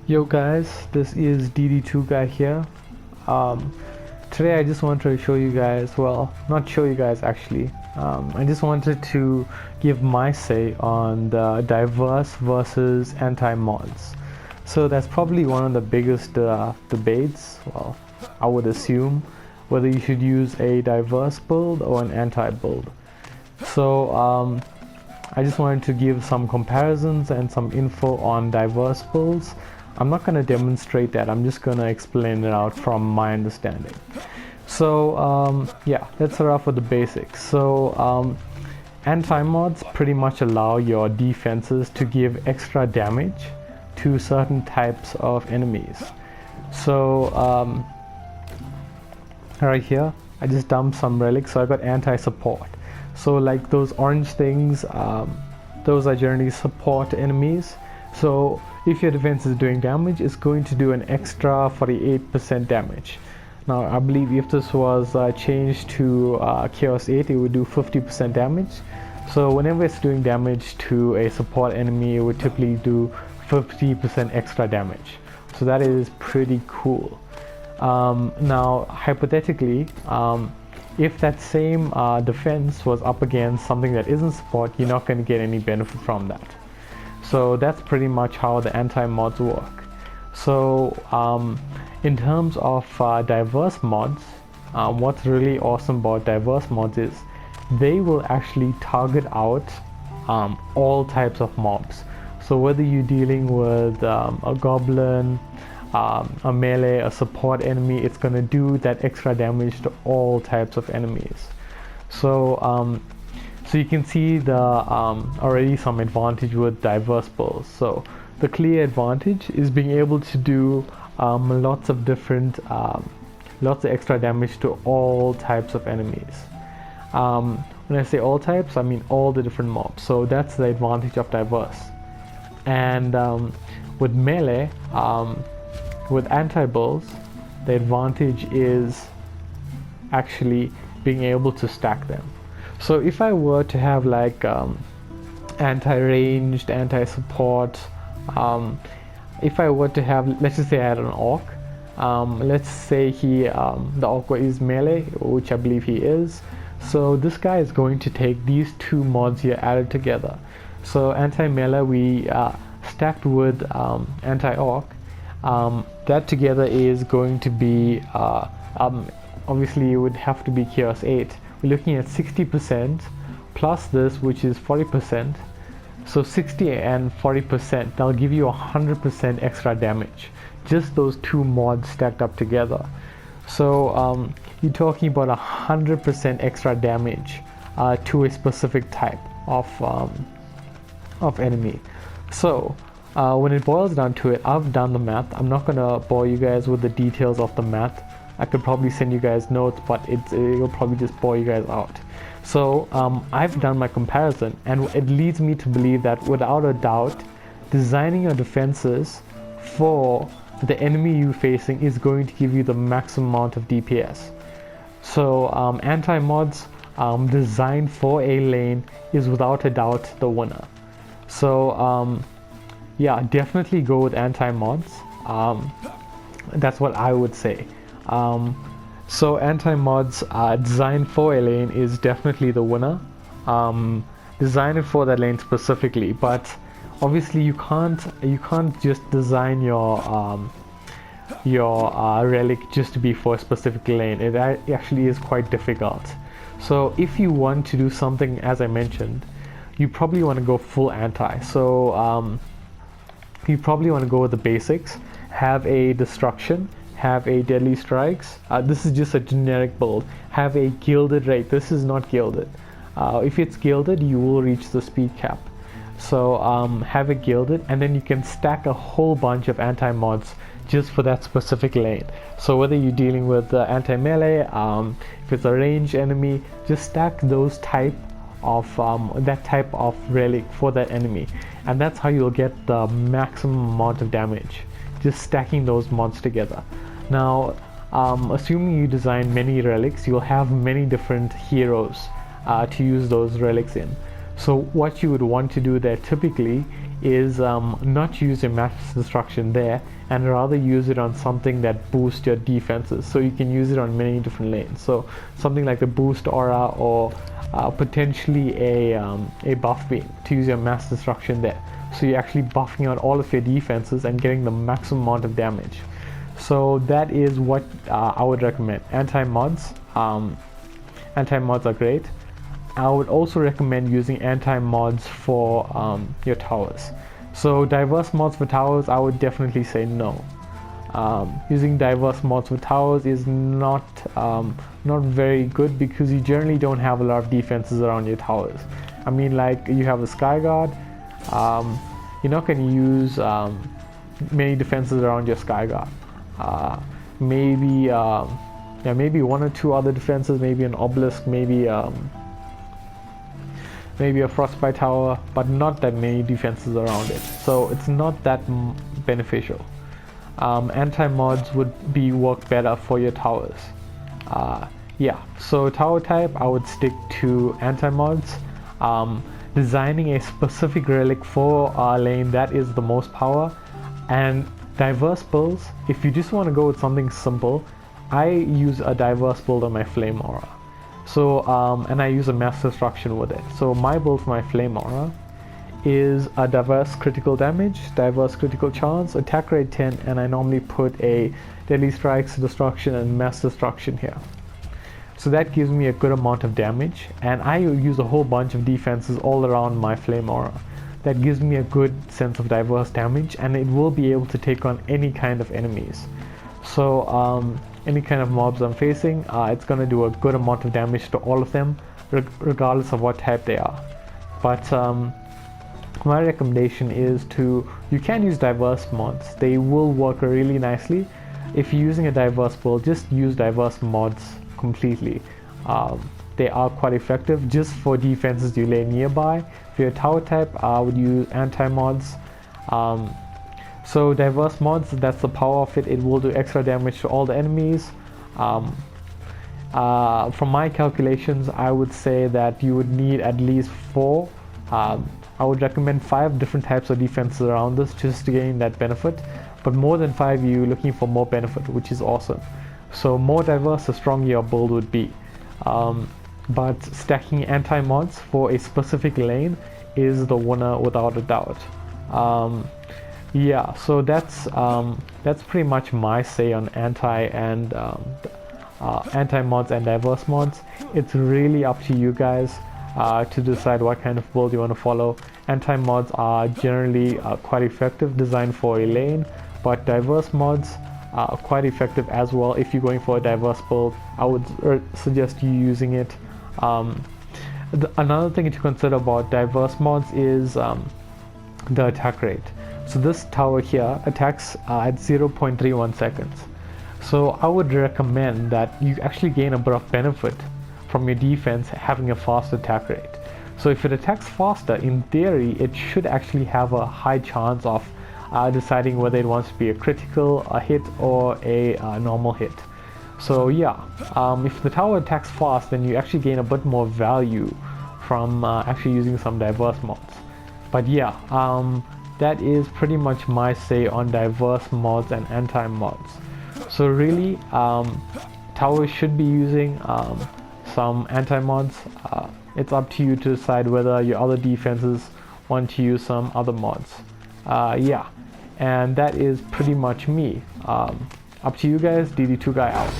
Yo guys, this is DD2 guy here. Today I just wanted to show you guys, well, not show you guys actually. I just wanted to give my say on the diverse versus anti-mods. So that's probably one of the biggest debates, well, I would assume, whether you should use a diverse build or an anti-build. So I just wanted to give some comparisons and some info on diverse builds. I'm not going to demonstrate that, I'm just going to explain it out from my understanding. So yeah, let's start off with the basics. So anti-mods pretty much allow your defenses to give extra damage to certain types of enemies. So right here, I just dumped some relics, so I got anti-support. So like those orange things, those are generally support enemies. So if your defense is doing damage, it's going to do an extra 48% damage. Now I believe if this was changed to Chaos 8, it would do 50% damage. So whenever it's doing damage to a support enemy, it would typically do 50% extra damage. So that is pretty cool. Now hypothetically, if that same defense was up against something that isn't support, you're not going to get any benefit from that. So that's pretty much how the anti-mods work. So in terms of diverse mods, what's really awesome about diverse mods is they will actually target out all types of mobs. So whether you're dealing with a goblin, a melee, a support enemy, it's going to do that extra damage to all types of enemies. So so you can see the already some advantage with diverse builds. So the clear advantage is being able to do lots of different, lots of extra damage to all types of enemies. When I say all types, I mean all the different mobs. So that's the advantage of diverse. And with melee, with anti-builds, the advantage is actually being able to stack them. So if I were to have like anti-ranged, anti-support, if I were to have, let's just say I had an orc, let's say the orc is melee, which I believe he is. So this guy is going to take these two mods here added together. So anti-melee we stacked with anti-orc. That together is going to be, obviously it would have to be Chaos 8. We're looking at 60% plus this, which is 40%. So 60 and 40%, that'll give you 100% extra damage. Just those two mods stacked up together. So you're talking about 100% extra damage to a specific type of enemy. So when it boils down to it, I've done the math. I'm not gonna bore you guys with the details of the math. I could probably send you guys notes, but it'll probably just bore you guys out. So I've done my comparison, and it leads me to believe that without a doubt, designing your defenses for the enemy you're facing is going to give you the maximum amount of DPS. So anti-mods designed for a lane is without a doubt the winner. So yeah, definitely go with anti-mods. That's what I would say. So anti-mods designed for a lane is definitely the winner. Designed for that lane specifically, but obviously you can't just design your relic just to be for a specific lane. It actually is quite difficult. So if you want to do something, as I mentioned, you probably want to go full anti. So you probably want to go with the basics, have a destruction, have a deadly strikes. This is just a generic build. Have a gilded rate. This is not gilded. If it's gilded, you will reach the speed cap. So have a gilded, and then you can stack a whole bunch of anti-mods just for that specific lane. So whether you're dealing with anti-melee, if it's a ranged enemy, just stack those type of that type of relic for that enemy, and that's how you'll get the maximum amount of damage, just stacking those mods together. Now assuming you design many relics, you'll have many different heroes to use those relics in. So what you would want to do there typically is not use your mass destruction there, and rather use it on something that boosts your defenses. So you can use it on many different lanes. So something like the boost aura, or potentially a buff beam, to use your mass destruction there. So you're actually buffing out all of your defenses and getting the maximum amount of damage. So that is what I would recommend. Anti-mods are great. I would also recommend using anti-mods for your towers. So diverse mods for towers, I would definitely say no. Using diverse mods for towers is not very good, because you generally don't have a lot of defenses around your towers. I mean, like, you have a sky guard, you're not going to use many defenses around your sky guard. Maybe one or two other defenses, maybe an obelisk, maybe a frostbite tower, but not that many defenses around it. So it's not that beneficial. Anti-mods would work better for your towers. Yeah, so tower type, I would stick to anti-mods. Designing a specific relic for our lane, that is the most power. And diverse builds, if you just want to go with something simple, I use a diverse build on my flame aura. So and I use a mass destruction with it. So my build for my flame aura is a diverse critical damage, diverse critical chance, attack rate 10, and I normally put a deadly strikes, destruction, and mass destruction here. So that gives me a good amount of damage, and I use a whole bunch of defenses all around my flame aura. That gives me a good sense of diverse damage, and it will be able to take on any kind of enemies. So any kind of mobs I'm facing, it's going to do a good amount of damage to all of them, regardless of what type they are. But my recommendation is you can use diverse mods. They will work really nicely. If you're using a diverse build, just use diverse mods completely. They are quite effective just for defenses you lay nearby. For your tower type, I would use anti-mods. So diverse mods, that's the power of it. It will do extra damage to all the enemies. From my calculations, I would say that you would need at least 4. I would recommend 5 different types of defenses around this just to gain that benefit. But more than 5, you're looking for more benefit, which is awesome. So more diverse, the stronger your build would be. But stacking anti-mods for a specific lane is the winner without a doubt. Yeah, so that's pretty much my say on anti-mods and diverse mods. It's really up to you guys to decide what kind of build you want to follow. Anti-mods are generally quite effective, designed for a lane, but diverse mods are quite effective as well. If you're going for a diverse build, I would suggest you using it. Another thing to consider about diverse mods is the attack rate. So this tower here attacks at 0.31 seconds. So I would recommend that you actually gain a bit of benefit from your defense having a fast attack rate. So if it attacks faster, in theory, it should actually have a high chance of deciding whether it wants to be a critical hit or a normal hit. So yeah, if the tower attacks fast, then you actually gain a bit more value from actually using some diverse mods. But yeah, that is pretty much my say on diverse mods and anti-mods. So really, towers should be using some anti-mods. It's up to you to decide whether your other defenses want to use some other mods. Yeah, and that is pretty much me. Up to you guys. DD2 guy out.